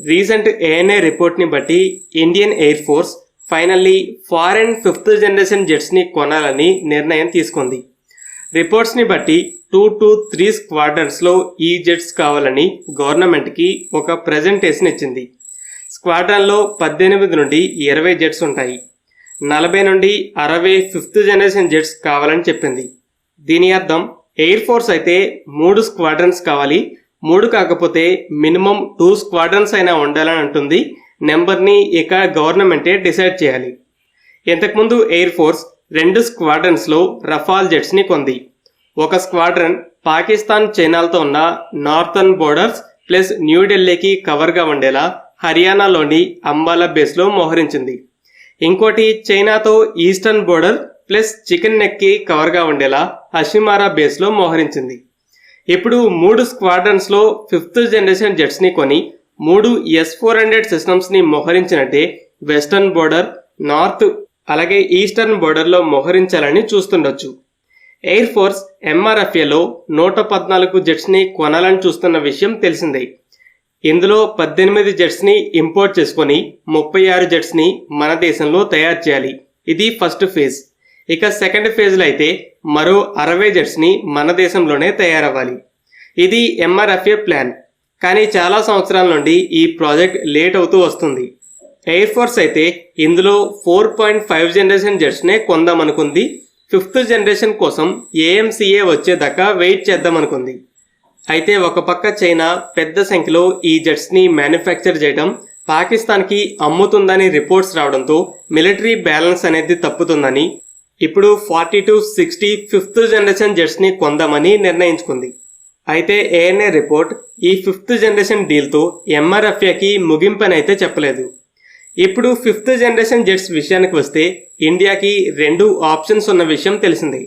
Recent ANI రిపోర్ట్ని బట్టి Indian air force finally foreign 5th generation జెట్స్ని కొనాలని నిర్ణయం తీసుకుంది. రిపోర్ట్స్ని బట్టి 2 to 3 స్క్వాడ్రన్స్లో ఈ జెట్స్ కావాలని గవర్నమెంట్కి ఒక ప్రెజెంటేషన్ ఇచ్చింది. స్క్వాడ్రన్లో 18 నుండి 20 జెట్స్ ఉంటాయి. 40 నుండి 60 5th జనరేషన్ జెట్స్ కావాలని చెప్పింది. దీని అర్థం ఎయిర్ ఫోర్స్ అయితే 3 స్క్వాడ్రన్స్ కావాలి, 3 కాకపోతే మినిమం 2 స్క్వాడ్రన్స్ అయినా ఉండాలని అంటుంది. నెంబర్ని ఇక గవర్నమెంటే డిసైడ్ చేయాలి. ఇంతకుముందు ఎయిర్ ఫోర్స్ 2 స్క్వాడ్రన్స్లో రఫాల్ జెట్స్ని కొంది. ఒక స్క్వాడ్రన్ పాకిస్తాన్ చైనాలతో ఉన్న నార్థన్ బోర్డర్స్ ప్లస్ న్యూఢిల్లీకి కవర్గా ఉండేలా హర్యానాలోని అంబాలా బేస్లో మోహరించింది. ఇంకోటి చైనాతో ఈస్టర్న్ బోర్డర్ ప్లస్ చికెన్ నెక్కి కవర్గా ఉండేలా హషిమారా బేస్లో మోహరించింది. ఇప్పుడు 3 స్క్వాడ్రన్స్లో 5th జనరేషన్ జెట్స్ని కొని 3 S-400 సిస్టమ్స్ని మోహరించినట్టే వెస్టర్న్ బోర్డర్, నార్త్ అలాగే ఈస్టర్న్ బోర్డర్లో మోహరించాలని చూస్తుండొచ్చు. ఎయిర్ ఫోర్స్ MRFAలో 114 జెట్స్ని కొనాలని చూస్తున్న విషయం తెలిసిందే. ఇందులో 18 జెట్స్ని ఇంపోర్ట్ చేసుకొని 36 జెట్స్ని మన దేశంలో తయారు చేయాలి. ఇది ఫస్ట్ ఫేజ్. ఇక సెకండ్ ఫేజ్లో అయితే మరో 60 జెట్స్ని మన దేశంలోనే తయారవ్వాలి. ఇది MRFA ప్లాన్. కానీ చాలా సంవత్సరాల నుండి ఈ ప్రాజెక్ట్ లేట్ అవుతూ వస్తుంది. ఎయిర్ ఫోర్స్ అయితే ఇందులో 4.5 జనరేషన్ జెట్స్నే కొందామనుకుంది. 5th జనరేషన్ కోసం AMCA వచ్చేదాకా వెయిట్ చేద్దామనుకుంది. అయితే ఒక పక్క చైనా పెద్ద సంఖ్యలో ఈ జెట్స్ని మ్యానుఫ్యాక్చర్ చేయడం పాకిస్తాన్కి అమ్ముతుందని రిపోర్ట్స్ రావడంతో మిలిటరీ బ్యాలెన్స్ అనేది తప్పుతుందని ఇప్పుడు 40 to 60 5th జనరేషన్ జెట్స్ని కొందామని నిర్ణయించుకుంది. అయితే ANA రిపోర్ట్ ఈ 5th జనరేషన్ డీల్తో MRFAకి ముగింపనైతే చెప్పలేదు. ఇప్పుడు 5th జనరేషన్ జెట్స్ విషయానికి వస్తే ఇండియాకి 2 ఆప్షన్స్ ఉన్న విషయం తెలిసిందే.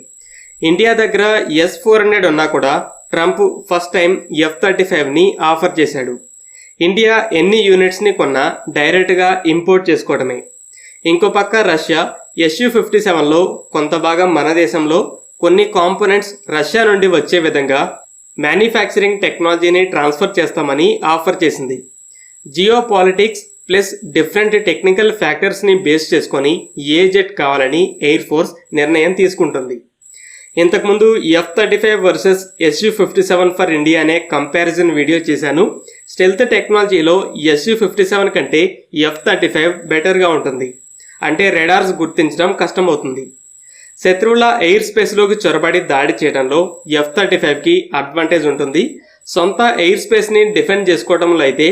ఇండియా దగ్గర S-400 ఉన్నా కూడా ట్రంప్ ఫస్ట్ టైం F-35ని ఆఫర్ చేశాడు. ఇండియా ఎన్ని యూనిట్స్ని కొన్నా డైరెక్ట్గా ఇంపోర్ట్ చేసుకోవడమే. ఇంకో పక్క రష్యా Su-57లో కొంత భాగం మన దేశంలో, కొన్ని కాంపోనెంట్స్ రష్యా నుండి వచ్చే విధంగా మ్యానుఫ్యాక్చరింగ్ టెక్నాలజీని ట్రాన్స్ఫర్ చేస్తామని ఆఫర్ చేసింది. Geo politics plus different technical ఫ్యాక్టర్స్ని బేస్ చేసుకొని ఏ జెట్ కావాలని ఎయిర్ ఫోర్స్ నిర్ణయం తీసుకుంటుంది. ఇంతకుముందు F-35 versus Su-57 for India అనే కంపారిజన్ వీడియో చేశాను. స్టెల్త్ టెక్నాలజీలో Su-57 కంటే F-35 బెటర్గా ఉంటుంది. అంటే రెడార్స్ గుర్తించడం కష్టమవుతుంది. శత్రువుల ఎయిర్ స్పేస్లోకి చొరబడి దాడి చేయడంలో F-35కి అడ్వాంటేజ్ ఉంటుంది. సొంత ఎయిర్ స్పేస్ని డిఫెండ్ చేసుకోవడంలో అయితే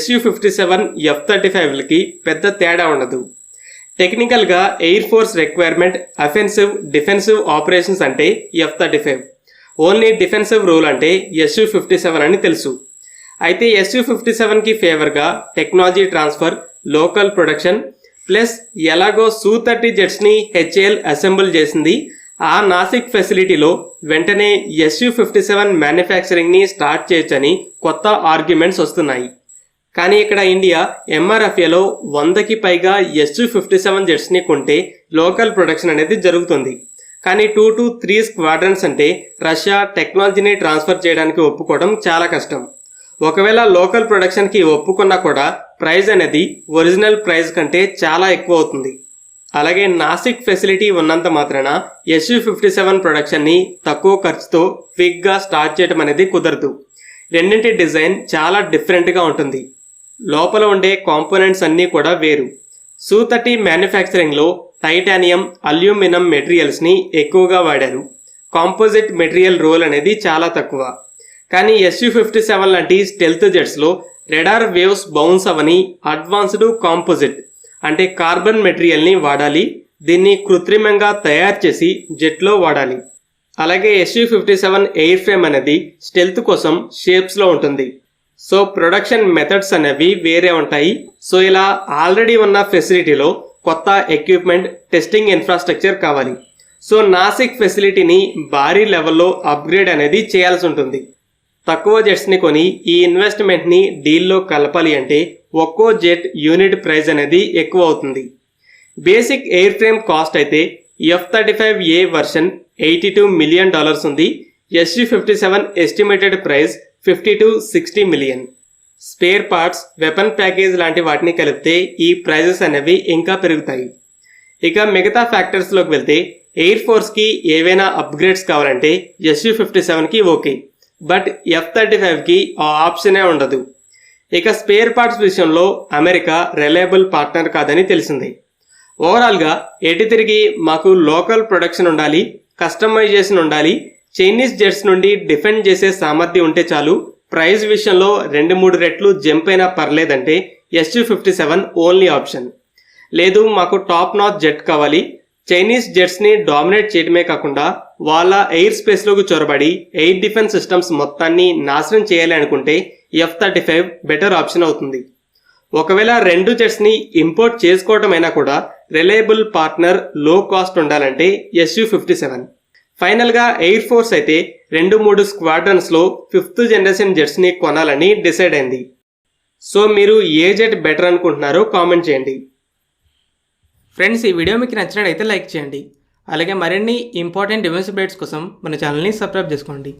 Su-57 F-35లకి పెద్ద తేడా ఉండదు. టెక్నికల్గా air force requirement offensive defensive operations అంటే F-35, ఓన్లీ డిఫెన్సివ్ రోల్ అంటే Su-57 అని తెలుసు. అయితే Su-57కి ఫేవర్గా technology transfer, local production plus ఎలాగో Su-30 జెట్స్ని HAL అసెంబుల్ చేసింది. ఆ నాసిక్ ఫెసిలిటీలో వెంటనే Su-57 మ్యానుఫ్యాక్చరింగ్ని స్టార్ట్ చేయొచ్చని కొత్త ఆర్గ్యుమెంట్స్ వస్తున్నాయి. కానీ ఇక్కడ ఇండియా MRFAలో 100కి పైగా Su-57 జెట్స్ని కొంటే లోకల్ ప్రొడక్షన్ అనేది జరుగుతుంది. కానీ 2 to 3 స్క్వాడ్రన్స్ అంటే రష్యా టెక్నాలజీని ట్రాన్స్ఫర్ చేయడానికి ఒప్పుకోవడం చాలా కష్టం. ఒకవేళ లోకల్ ప్రొడక్షన్కి ఒప్పుకున్నా కూడా ప్రైస్ అనేది ఒరిజినల్ ప్రైస్ కంటే చాలా ఎక్కువ అవుతుంది. అలాగే నాసిక్ ఫెసిలిటీ ఉన్నంత మాత్రాన Su-57 ప్రొడక్షన్ని తక్కువ ఖర్చుతో క్విక్గా స్టార్ట్ చేయడం అనేది కుదరదు. రెండింటి డిజైన్ చాలా డిఫరెంట్గా ఉంటుంది. లోపల ఉండే కాంపోనెంట్స్ అన్నీ కూడా వేరు. Su-30 మ్యానుఫ్యాక్చరింగ్లో టైటానియం, అల్యూమినియం మెటీరియల్స్ని ఎక్కువగా వాడారు. కాంపోజిట్ మెటీరియల్ రోల్ అనేది చాలా తక్కువ. కానీ Su-57 లాంటి స్టెల్త్ జెట్స్లో రెడార్ వేవ్స్ బౌన్స్ అవని అడ్వాన్స్డ్ కాంపోజిట్ అంటే కార్బన్ మెటీరియల్ని వాడాలి. దీన్ని కృత్రిమంగా తయారు చేసి జెట్లో వాడాలి. అలాగే Su-57 ఎయిర్ ఫ్రేమ్ అనేది స్టెల్త్ కోసం షేప్స్లో ఉంటుంది. సో ప్రొడక్షన్ మెథడ్స్ అనేవి వేరే ఉంటాయి. సో ఇలా ఆల్రెడీ ఉన్న ఫెసిలిటీలో కొత్త ఎక్విప్మెంట్, టెస్టింగ్ ఇన్ఫ్రాస్ట్రక్చర్ కావాలి. సో నాసిక్ ఫెసిలిటీని భారీ లెవెల్లో అప్గ్రేడ్ అనేది చేయాల్సి ఉంటుంది. తక్కువ జెట్స్ని కొని ఈ ఇన్వెస్ట్మెంట్ని డీల్లో కలపాలి అంటే ఒక్కో జెట్ యూనిట్ ప్రైస్ అనేది ఎక్కువ అవుతుంది. బేసిక్ ఎయిర్ ఫ్రేమ్ కాస్ట్ అయితే F-35A వర్షన్ $82 million ఉంది. Su-57 estimated price $50 to $60 million. Spare parts, weapon package లాంటి వాటిని కలిపితే ఈ ప్రైజెస్ అనేవి ఇంకా పెరుగుతాయి. ఇక మిగతా ఫ్యాక్టర్స్లోకి వెళ్తే ఎయిర్ ఫోర్స్కి ఏవైనా అప్గ్రేడ్స్ కావాలంటే SU-57కి ఓకే, బట్ F-35కి ఆ ఆప్షనే ఉండదు. ఇక స్పేర్ పార్ట్స్ విషయంలో అమెరికా రిలయబుల్ పార్ట్నర్ కాదని తెలిసింది. ఓవరాల్గా ఎటు తిరిగి మాకు లోకల్ ప్రొడక్షన్ ఉండాలి, కస్టమైజేషన్ ఉండాలి, చైనీస్ జెట్స్ నుండి డిఫెండ్ చేసే సామర్థ్యం ఉంటే చాలు, ప్రైస్ విషయంలో 2-3 రెట్లు జంప్ అయినా పర్లేదంటే SU-57 ఓన్లీ ఆప్షన్. లేదు మాకు టాప్ నాచ్ జెట్ కావాలి, చైనీస్ జెట్స్ని డామినేట్ చేయడమే కాకుండా వాళ్ళ ఎయిర్ స్పేస్లోకి చొరబడి ఎయిర్ డిఫెన్స్ సిస్టమ్స్ మొత్తాన్ని నాశనం చేయాలి అనుకుంటే F-35 బెటర్ ఆప్షన్ అవుతుంది. ఒకవేళ 2 జెట్స్ని ఇంపోర్ట్ చేసుకోవటమైనా కూడా రిలయబుల్ పార్ట్నర్, లో కాస్ట్ ఉండాలంటే SU-57. ఫైనల్గా ఎయిర్ ఫోర్స్ అయితే 2-3 స్క్వాడ్రన్స్లో 5th జనరేషన్ జెట్స్ని కొనాలని డిసైడ్ అయింది. సో మీరు ఏ జెట్ బెటర్ అనుకుంటున్నారో కామెంట్ చేయండి. ఫ్రెండ్స్, ఈ వీడియో మీకు నచ్చినట్లయితే లైక్ చేయండి. అలాగే మరిన్ని ఇంపార్టెంట్ డిఫెన్స్ అప్డేట్స్ కోసం మన ఛానల్ని సబ్స్క్రైబ్ చేసుకోండి.